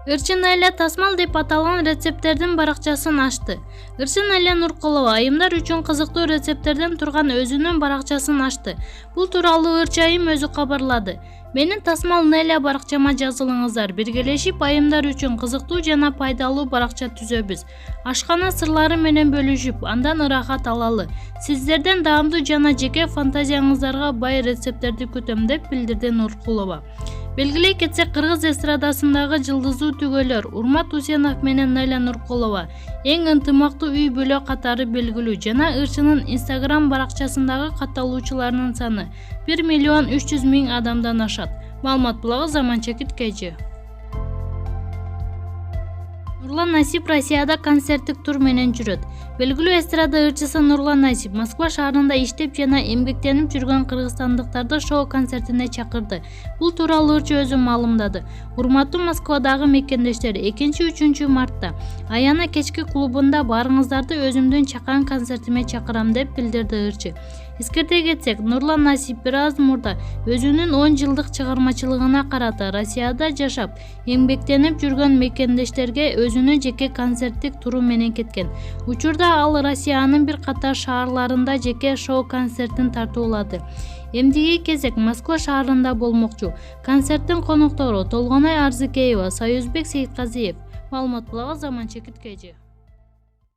Ырчын Наиля Тасмал деп аталган рецепттердин баракчасын ачты. Ырчын Наиля Нуркулова айымдар үчүн кызыктуу рецепттерден турган өзүнүн баракчасын ачты. Бул тууралуу Ырчы айым өзү кабарлады. Менин Тасмал Наиля баракчама жазылыңыздар. Биргелешип айымдар үчүн кызыктуу жана пайдалуу баракча түзөбүз. Ашкана сырлары менен бөлүшүп, андан ырахат алалы. Сиздерден даамдуу жана жеке фантазияңыздарга бай рецепттерди күтөм деп билдирди Нуркулова. Белгилей кетсек, кыргыз эстрадасындагы жылдыздуу түгөлөр Урмат Усенов менен Наиля Нуркулова эң ынтымактуу үй бүлө катары белгилүү жана Ырчынын Instagram баракчасындагы катталуучуларынын саны 1.300.000 адамдан ашат. Маалымат блогу Заманча KG. Нурлан Насип Россияда концерттик тур менен жүрөт. Белгилүү эстрада ырчысы Нурлан Насип Москва шаарында иштеп жана эмгектенип жүргөн кыргызстандыктарды шоу концертине чакырды. Бул тууралуу ырчы өзү маалымдады. Урматтуу Москвадагы мекендештер, 2-3 мартта Аяна кечки клубунда барыңыздарды өзүмдүн чакан концертиме чакырам деп билдирди ырчы. Эскерте кетсек, Нурлан Насип бир аз мурда өзүнүн 10 жылдык чыгармачылыгына карата Россияда жашап, эмгектенип жүргөн мекендештерге өзүнүн жеке концерттик туру менен кеткен. Учурда ал Россиянын бир катар шаарларында жеке шоу-концертин тартуулады. Эмдиги кезек Москва шаарында болмокчу. Концерттин коноктору Толгонай Арзыкеева, Союзбек Сейтказиев. Маалымат блогу Заманча KG.